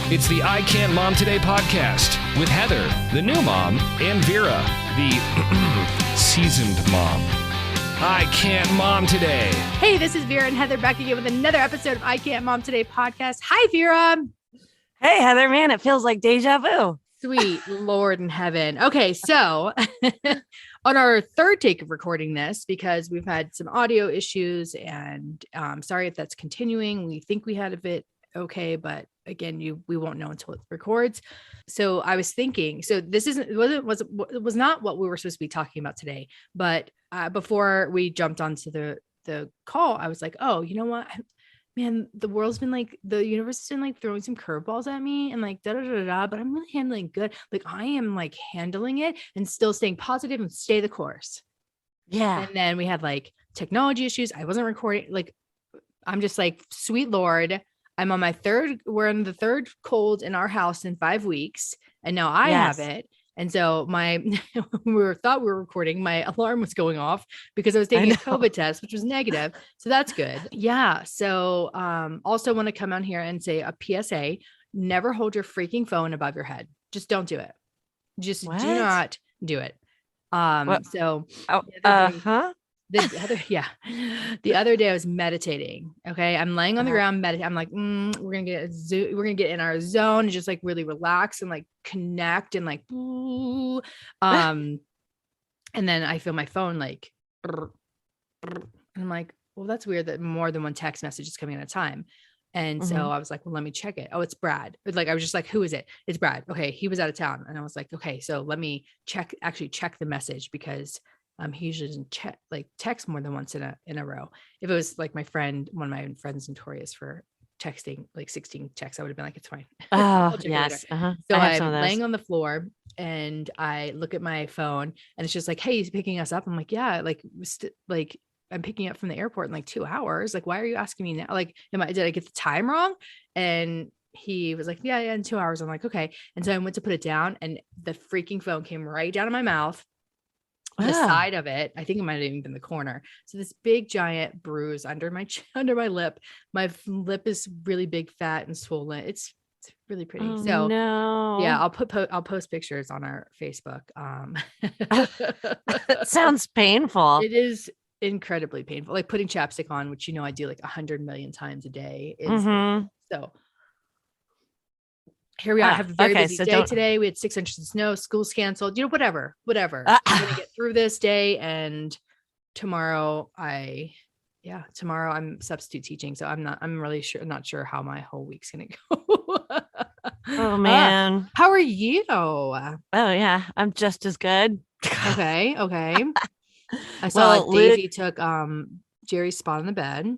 It's the I Can't Mom Today podcast with Heather, the new mom, and Vera, the seasoned mom. I Can't Mom Today. Hey, this is Vera and Heather back again with another episode of I Can't Mom Today podcast. Hi, Vera. Hey, Heather, man, it feels like deja vu. Sweet Lord in heaven. Okay, so on our third take of recording this, because we've had some audio issues, and sorry if that's continuing. We think we had a bit okay, but again, we won't know until it records. So I was thinking, so this was not what we were supposed to be talking about today, but before we jumped onto the call, I was like, oh, you know what? Man, the universe has been like throwing some curveballs at me and like but I'm really handling good. Like I am like handling it and still staying positive and stay the course. Yeah. And then we had like technology issues. I wasn't recording. Like, I'm just like, sweet Lord, we're on the third cold in our house in 5 weeks. And now I have it. And so when we thought we were recording, my alarm was going off because I was taking a COVID test, which was negative. So that's good. Yeah. So also want to come on here and say a PSA, never hold your freaking phone above your head. Just don't do it. Just do not do it. The other day I was meditating. Okay. I'm laying on the ground, meditating. I'm like, we're going to get in our zone and just like really relax and like connect and like, and then I feel my phone like, and I'm like, well, that's weird that more than one text message is coming at a time. And so I was like, well, let me check it. Oh, it's Brad. Like, I was just like, who is it? It's Brad. Okay. He was out of town. And I was like, okay, so let me check the message, because he usually doesn't text more than once in a row. If it was like one of my friends notorious for texting like 16 texts, I would have been like, it's fine. Oh, yes. So I'm laying on the floor and I look at my phone and it's just like, hey, he's picking us up. I'm like, yeah, like I'm picking up from the airport in like 2 hours. Like, why are you asking me now? Like, did I get the time wrong? And he was like, yeah, in 2 hours. I'm like, okay. And so I went to put it down and the freaking phone came right down in my mouth. The side of it, I think it might have even been the corner. So this big giant bruise under my lip. My lip is really big, fat, and swollen. It's really pretty. Oh, so no. Yeah, I'll post pictures on our Facebook. It sounds painful. It is incredibly painful. Like putting chapstick on, which I do like 100 million times a day. So here we are. I have a very busy day today. We had 6 inches of snow, school's canceled, whatever. I'm going to get through this day. And tomorrow I'm substitute teaching. So I'm not sure how my whole week's going to go. Oh man. How are you? Oh yeah. I'm just as good. Okay. I saw Daisy took Jerry's spot on the bed.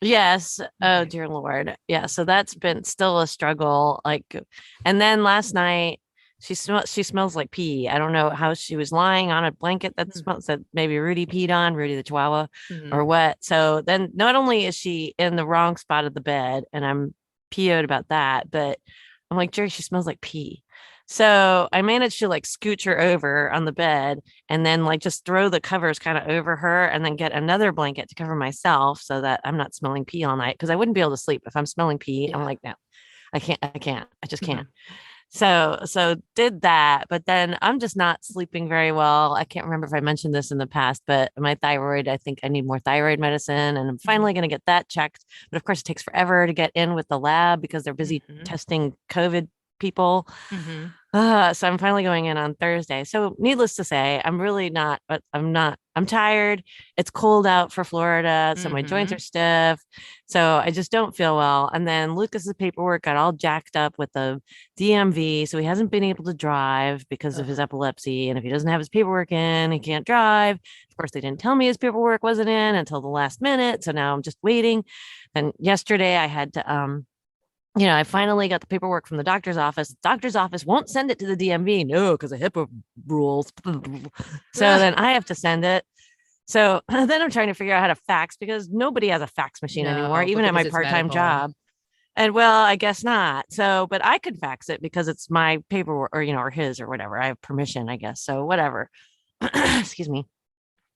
Yes. Oh dear Lord. Yeah. So that's been still a struggle. Like, and then last night she smells like pee. I don't know how she was lying on a blanket that smells that maybe Rudy peed on, Rudy the Chihuahua, or what. So then not only is she in the wrong spot of the bed, and I'm PO'd about that, but I'm like, Jerry, she smells like pee. So I managed to like scooch her over on the bed and then like just throw the covers kind of over her and then get another blanket to cover myself so that I'm not smelling pee all night. Cause I wouldn't be able to sleep if I'm smelling pee. Yeah. I'm like, no, I just can't. So did that, but then I'm just not sleeping very well. I can't remember if I mentioned this in the past, but my thyroid, I think I need more thyroid medicine and I'm finally going to get that checked. But of course it takes forever to get in with the lab because they're busy testing COVID people. So I'm finally going in on Thursday. So needless to say, I'm really not, but I'm tired. It's cold out for Florida. So my joints are stiff. So I just don't feel well. And then Lucas's paperwork got all jacked up with the DMV. So he hasn't been able to drive because of his epilepsy. And if he doesn't have his paperwork in, he can't drive. Of course, they didn't tell me his paperwork wasn't in until the last minute. So now I'm just waiting. And yesterday I had to, I finally got the paperwork from the doctor's office. The doctor's office won't send it to the DMV. No, because of HIPAA rules. So then I have to send it. So then I'm trying to figure out how to fax because nobody has a fax machine anymore, even at my part-time job. And well, I guess not. So, but I could fax it because it's my paperwork or his or whatever. I have permission, I guess. So whatever. Excuse me.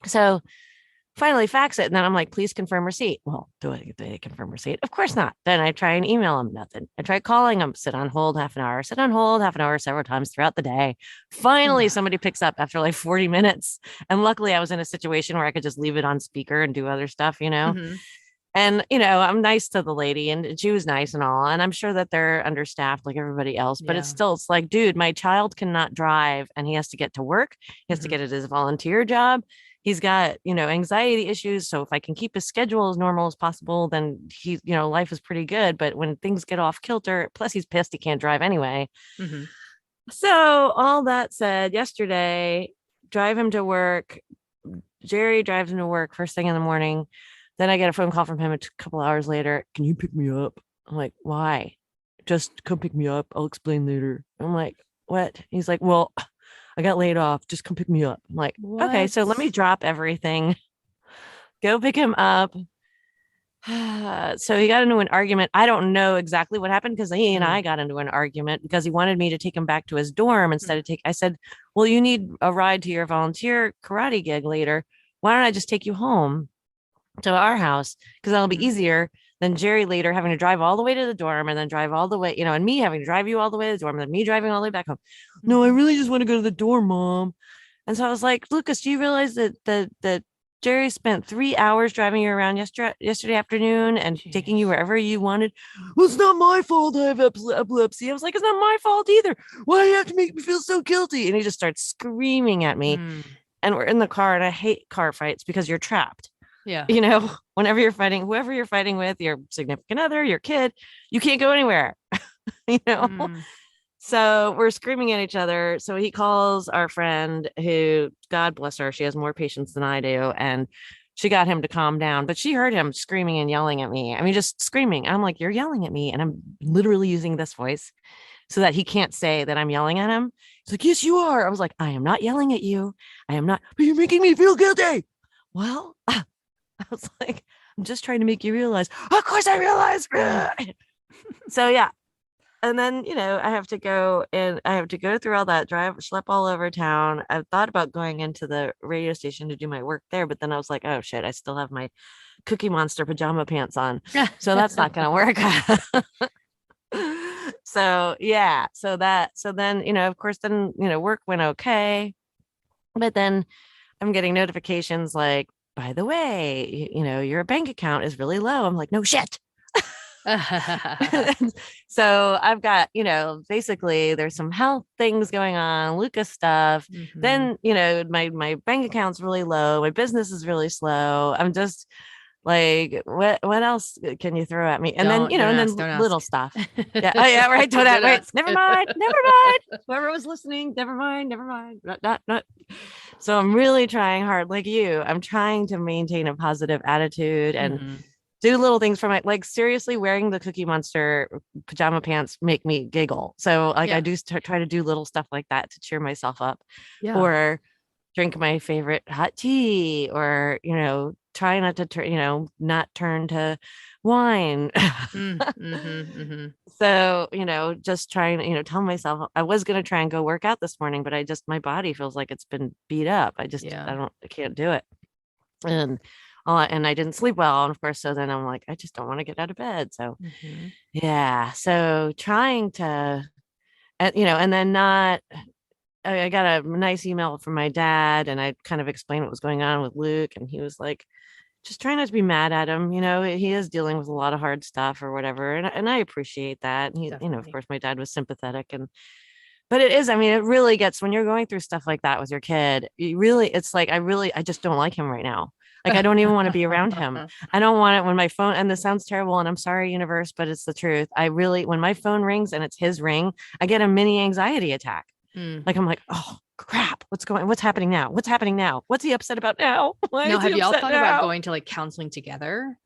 So finally fax it. And then I'm like, please confirm receipt. Well, do I confirm receipt? Of course not. Then I try and email him, nothing. I try calling him, sit on hold half an hour, sit on hold half an hour several times throughout the day. Finally, somebody picks up after like 40 minutes. And luckily I was in a situation where I could just leave it on speaker and do other stuff, Mhm. And, I'm nice to the lady and she was nice and all. And I'm sure that they're understaffed like everybody else, but it's like, dude, my child cannot drive and he has to get to work. He has to get at his volunteer job. He's got, anxiety issues. So if I can keep his schedule as normal as possible, then life is pretty good. But when things get off kilter, plus he's pissed he can't drive anyway. Mhm. So all that said, yesterday, drive him to work. Jerry drives him to work first thing in the morning. Then I get a phone call from him a couple hours later. Can you pick me up? I'm like, why? Just come pick me up. I'll explain later. I'm like, what? He's like, well, I got laid off. Just come pick me up. I'm like, okay, so let me drop everything, go pick him up. So he got into an argument. I don't know exactly what happened because he and I got into an argument because he wanted me to take him back to his dorm instead of I said, well, you need a ride to your volunteer karate gig later. Why don't I just take you home to our house? Because that'll be easier than Jerry later having to drive all the way to the dorm and then drive all the way, and me having to drive you all the way to the dorm and then me driving all the way back home. No, I really just want to go to the dorm, Mom. And so I was like, Lucas, do you realize that Jerry spent 3 hours driving you around yesterday afternoon and taking you wherever you wanted? Well, it's not my fault I have epilepsy. I was like, it's not my fault either. Why do you have to make me feel so guilty? And he just starts screaming at me. And we're in the car and I hate car fights because you're trapped. Yeah. Whenever you're fighting, whoever you're fighting with, your significant other, your kid, you can't go anywhere, So we're screaming at each other. So he calls our friend who, God bless her, she has more patience than I do. And she got him to calm down, but she heard him screaming and yelling at me. I mean, just screaming. I'm like, you're yelling at me. And I'm literally using this voice so that he can't say that I'm yelling at him. He's like, yes, you are. I was like, I am not yelling at you. I am not, but you're making me feel guilty. Well, I was like, I'm just trying to make you realize. Of course I realize. So yeah. And then, I have to go through all that, schlep all over town. I thought about going into the radio station to do my work there, but then I was like, oh shit, I still have my Cookie Monster pajama pants on. So that's not going to work. So yeah. So then, of course, then, work went okay. But then I'm getting notifications like, by the way, your bank account is really low. I'm like, no shit. So I've got, basically there's some health things going on, Lucas stuff. Then, my bank account's really low. My business is really slow. I'm just like, what else can you throw at me? And then, little stuff. Yeah. Oh yeah. Right. Don't ask. Never mind. Whoever was listening, never mind. Not. So I'm really trying hard. Like you, I'm trying to maintain a positive attitude and do little things for seriously, wearing the Cookie Monster pajama pants make me giggle. So I do try to do little stuff like that to cheer myself up, or drink my favorite hot tea, or, try not to not turn to wine. So, just trying, tell myself I was going to try and go work out this morning, but my body feels like it's been beat up. I can't do it. And I didn't sleep well. And of course, so then I'm like, I just don't want to get out of bed. So yeah. So trying to, and then not, I got a nice email from my dad and I kind of explained what was going on with Luke. And he was like, just try not to be mad at him. He is dealing with a lot of hard stuff or whatever. And I appreciate that. And he, of course, my dad was sympathetic but it is, it really gets, when you're going through stuff like that with your kid, it's like, I just don't like him right now. Like, I don't even want to be around him. I don't want it when my phone, and this sounds terrible, and I'm sorry, universe, but it's the truth. When my phone rings and it's his ring, I get a mini anxiety attack. Like, I'm like, oh crap, what's happening now? What's he upset about now? Have y'all thought about going to counseling together?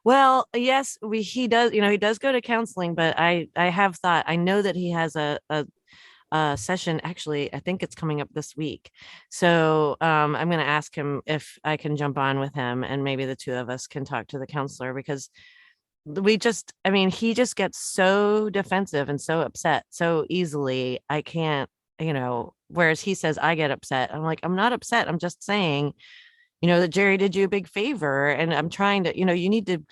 Well, yes, he does, he does go to counseling, but I have thought, I know that he has a session. Actually, I think it's coming up this week. So I'm going to ask him if I can jump on with him and maybe the two of us can talk to the counselor, because he just gets so defensive and so upset so easily. I can't, whereas he says I get upset. I'm like, I'm not upset. I'm just saying, that Jerry did you a big favor, and I'm trying to, you need to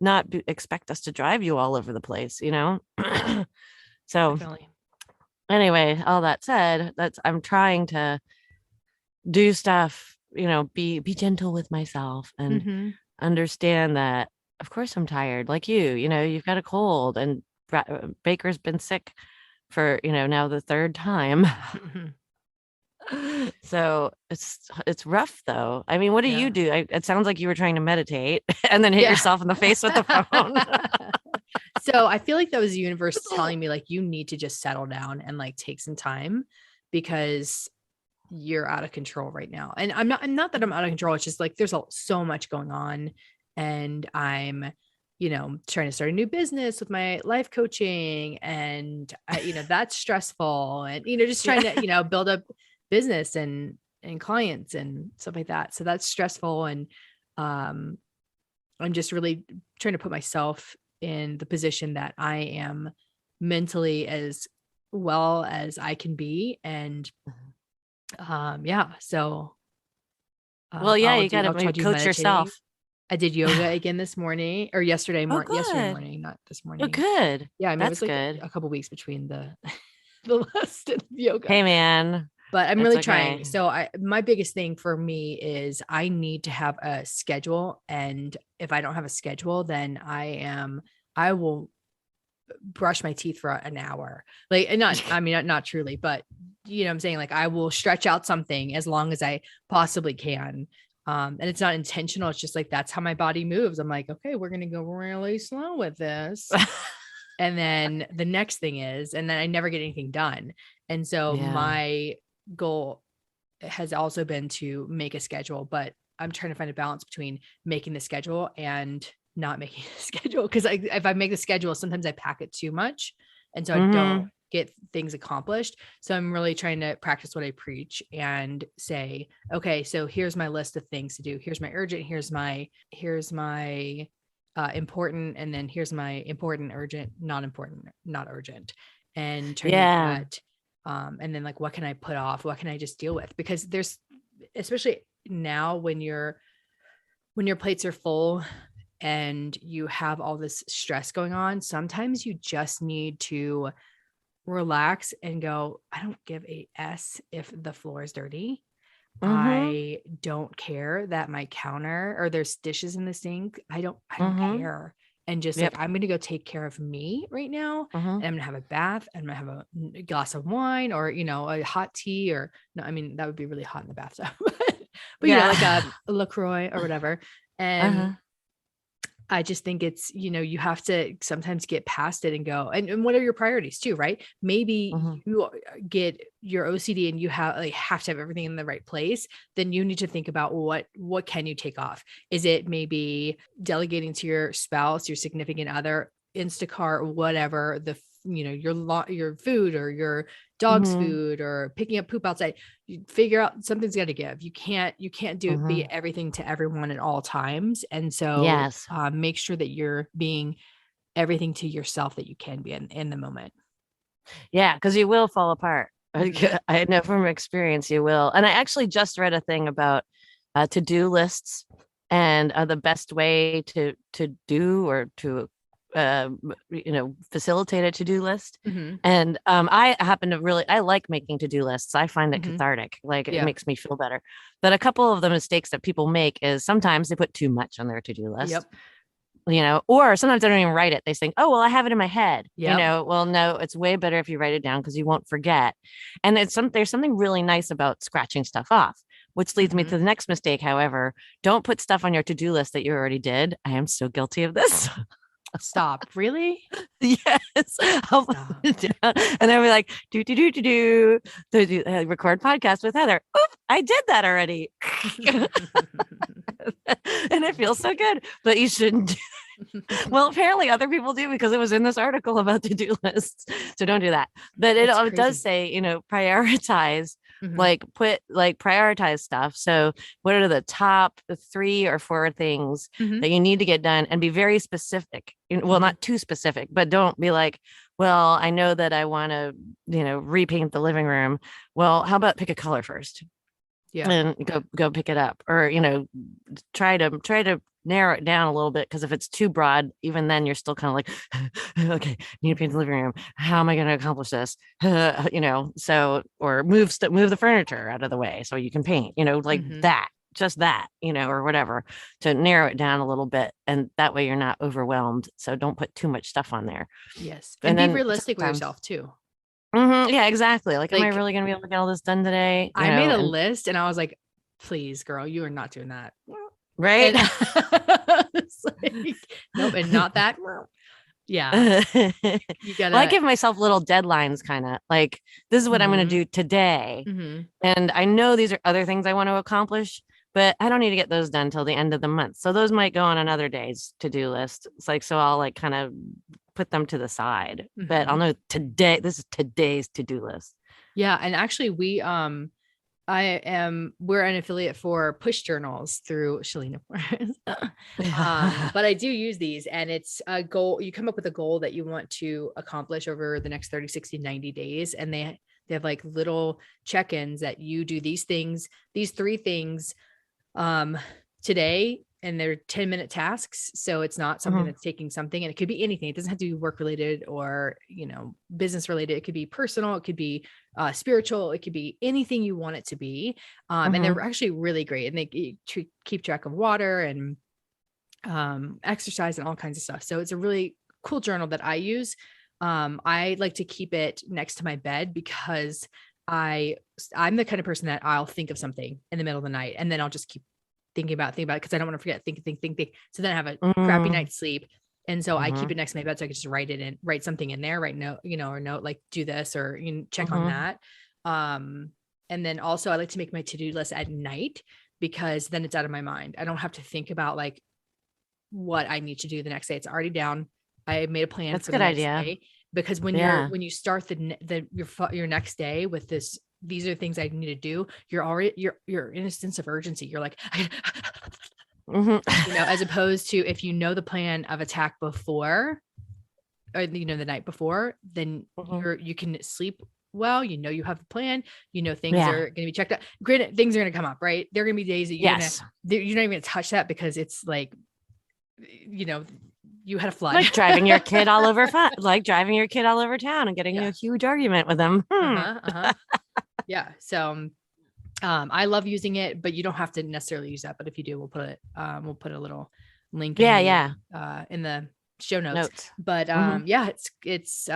not expect us to drive you all over the place, So Definitely. anyway, all that said, I'm trying to do stuff, be gentle with myself and Mm-hmm. understand that, of course, I'm tired. Like you've got a cold, and Baker's been sick for, now the third time. So it's rough though. I mean, what do Yeah. you do? It sounds like you were trying to meditate and then hit Yeah. yourself in the face with the phone. So I feel like that was the universe telling me like, you need to just settle down and like take some time because you're out of control right now. And not that I'm out of control. It's just like, there's so much going on, and I'm, trying to start a new business with my life coaching, and that's stressful, and, just trying to, build up business and clients and stuff like that. So that's stressful. And, I'm just really trying to put myself in the position that I am mentally as well as I can be. And yeah, so Well, yeah, you got to I'll try maybe to do coach meditating. yourself. I did yoga again this morning, or yesterday Oh, yesterday good. morning, not this Oh, morning. good. Yeah, I mean, it That's was like good. a couple weeks between the the last and yoga. Hey, man. But I'm It's really okay. trying. So my biggest thing for me is I need to have a schedule. And if I don't have a schedule, then I will brush my teeth for an hour. Like, and not truly, but I'm saying, like, I will stretch out something as long as I possibly can. And it's not intentional. It's just like, that's how my body moves. I'm like, okay, we're going to go really slow with this. And then the next thing is, and then I never get anything done. And so my goal has also been to make a schedule, but I'm trying to find a balance between making the schedule and not making a schedule. Cause if I make the schedule, sometimes I pack it too much. And so I don't get things accomplished. So I'm really trying to practice what I preach and say, okay, so here's my list of things to do. Here's my urgent. Here's my important. And then here's my important, urgent, not important, not urgent. And trying to do that. And then, like, what can I put off? What can I just deal with? Because there's, especially now when your plates are full and you have all this stress going on, sometimes you just need to relax and go, I don't give a S if the floor is dirty. I don't care that my counter or there's dishes in the sink. I don't care. And just like, I'm going to go take care of me right now. And I'm going to have a bath, and I'm going to have a glass of wine, or, a hot tea, or no, I mean, that would be really hot in the bathtub, but like a LaCroix or whatever. And I just think it's, you have to sometimes get past it and go, and what are your priorities too, right? Maybe you get your OCD and you have to have everything in the right place. Then you need to think about what can you take off? Is it maybe delegating to your spouse, your significant other, Instacart, whatever, your food or your dog's food, or picking up poop outside. You figure out something's got to give. You can't be everything to everyone at all times. And so make sure that you're being everything to yourself that you can be in the moment. Yeah, because you will fall apart. I know from experience you will. And I actually just read a thing about to-do lists and the best way to do or to facilitate a to-do list. And I happen to I like making to-do lists. I find it cathartic. Like it makes me feel better. But a couple of the mistakes that people make is sometimes they put too much on their to-do list. Or sometimes they don't even write it. They think, oh, well, I have it in my head. Well, no, it's way better if you write it down because you won't forget. And there's something really nice about scratching stuff off, which leads me to the next mistake. However, don't put stuff on your to-do list that you already did. I am so guilty of this. Stop. Really? Yes. I'll put it down, and I'll be like, do record podcast with Heather. Oop, I did that already. And it feels so good, but you shouldn't. Well, apparently other people do, because it was in this article about to-do lists. So don't do that. But it does say, prioritize, prioritize stuff. So what are the top 3 or 4 things that you need to get done, and be very specific. Well, not too specific, but don't be like, well, I know that I want to, repaint the living room. Well, how about pick a color first? Yeah. and go pick it up, or try to narrow it down a little bit, because if it's too broad, even then you're still kind of like, okay, need to paint the living room, how am I going to accomplish this? So, or move the furniture out of the way so you can paint, like Mhm. that, just that, or whatever, to narrow it down a little bit, and that way you're not overwhelmed. So don't put too much stuff on there. Yes. And And be then realistic with sometimes yourself too. yeah, exactly, like, am I Like, really going to be able to get all this done today? I made a And list and I was like, please, girl, you are not doing that. right. And it's like, nope, and not that. Yeah. You Well, I gotta. give myself little deadlines, kind of like, this is what I'm going to Mhm. do today. Mhm. And I know these are other things I want to accomplish, but I don't need to get those done till the end of the month. So those might go on another day's to-do list. It's like, so I'll like kind of put them to the side, but I'll Mhm. know today, this is today's to-do list. Yeah. And actually we're an affiliate for push journals through Shalina Forest. But I do use these, and it's a goal. You come up with a goal that you want to accomplish over the next 30, 60, 90 days. And they have like little check-ins that you do these things, these 3 things today, and they're 10-minute tasks. So it's not something Mhm. that's taking something, and it could be anything. It doesn't have to be work related or, business related. It could be personal. It could be spiritual. It could be anything you want it to be. And they're Mhm. actually really great, and they keep track of water and exercise and all kinds of stuff. So it's a really cool journal that I use. I like to keep it next to my bed because I'm the kind of person that I'll think of something in the middle of the night, and then I'll just keep thinking about it because I don't want to forget, think. So then I have a crappy Mm. night's sleep. And so I keep Mhm. it next to my bed so I can just write something in there, write note, or note like do this, or check on Mhm. that. And then also I like to make my to-do list at night, because then it's out of my mind. I don't have to think about like what I need to do the next day. It's already down. I made a plan That's for a the good next idea. day, because Yeah. when you start your next day with this, these are things I need to do. You're in a sense of urgency. You're like, Mhm. as opposed to if you know the plan of attack before, or the night before, then Mhm. you can sleep well. You have a plan. Things Yeah. are going to be checked out. Granted, things are going to come up, right? There are going to be days that you're Yes. not even going to touch that because it's like, you had a flood. Like driving your kid all over like driving your kid all over town and getting Yeah. a huge argument with them. Yeah. So I love using it, but you don't have to necessarily use that. But if you do, we'll put a little link Yeah. in the show notes. Notes. But Mhm. yeah, it's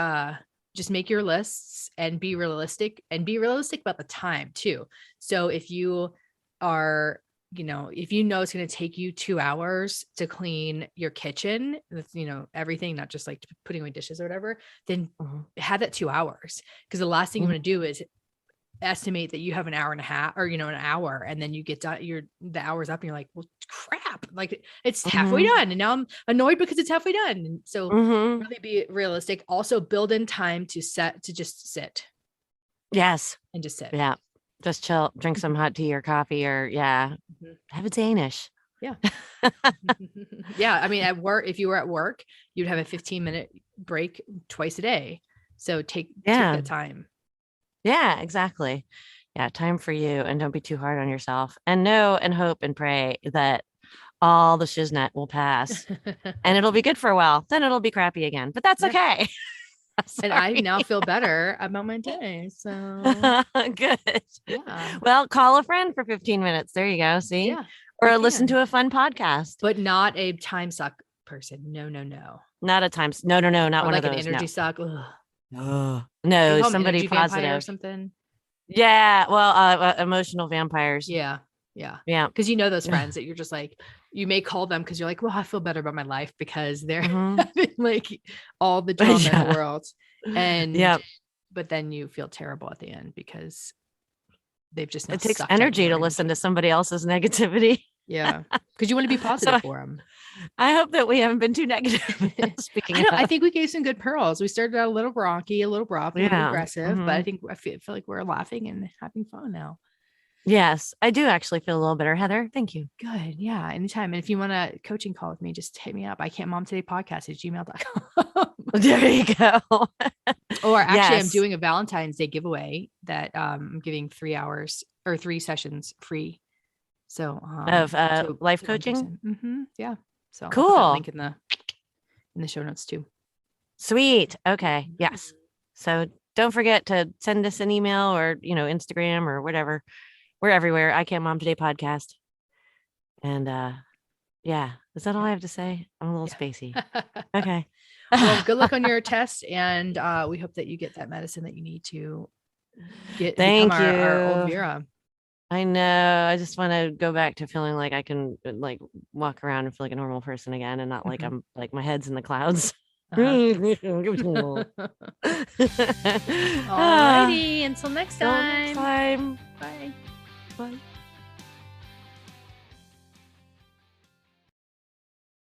just make your lists and be realistic about the time too. So if you are, if it's going to take you 2 hours to clean your kitchen, that's, everything, not just like putting away dishes or whatever, then Mhm. have that 2 hours. Because the last thing you Mhm. want to do is estimate that you have an hour and a half, or an hour, and then you get done, the hour's up and you're like, well, crap, like it's halfway Mhm. done, and now I'm annoyed because it's halfway done. And so Mhm. really be realistic. Also build in time to just sit Yes. and just sit. Yeah. Just chill, drink some hot tea or coffee, or Mhm. have a Danish. Yeah. Yeah. I mean, at work, if you were at work, you'd have a 15-minute break twice a day. So take Yeah. that time. Yeah, exactly. Yeah, time for you, and don't be too hard on yourself. And know and hope and pray that all the shiznit will pass and it'll be good for a while. Then it'll be crappy again, but that's Yeah. okay. And I Sorry. now feel better about my day. So Good. yeah. Well, call a friend for 15 minutes. There you go. See? Yeah. Or You listen can. to a fun podcast. But not a time suck person. No. Not a time. No, not Or one of like an those. energy No. suck. Ugh. They No, call them somebody energy vampire or positive. something. Yeah. Well, emotional vampires. Yeah. Yeah. Yeah. Because those friends that you're just like, you may call them because you're like, well, I feel better about my life because they're Mhm. having like all the drama in the Yeah. world. And Yeah. but then you feel terrible at the end because they've just now It takes sucked out energy your to listen energy. to somebody else's negativity. Yeah. Because you want to be So positive for them. I hope that we haven't been too negative. Speaking I of, think we gave some good pearls. We started out a little rocky, a little rough, a little yeah. aggressive, but Mhm. I feel like we're laughing and having fun now. Yes, I do actually feel a little better, Heather. Thank you. Good. Yeah. Anytime. And if you want a coaching call with me, just hit me up. I can't mom today podcast at gmail.com. There you go. Or actually, I'm Yes. doing a Valentine's Day giveaway that I'm giving 3 hours or 3 sessions free. So Of to life one coaching. person. Yeah. So I'll put Cool. that link in the show notes too. Sweet. Okay. Yes. So don't forget to send us an email or, Instagram or whatever. We're everywhere. I Can't Mom Today podcast. And yeah, is that all I have to say? I'm a little spacey. Okay. Well, good luck on your test, and we hope that you get that medicine that you need to become our old Vera. I know. I just want to go back to feeling like I can like walk around and feel like a normal person again, and not like I'm like my head's in the clouds. Alrighty. Until next time. Till next time. Bye. Bye.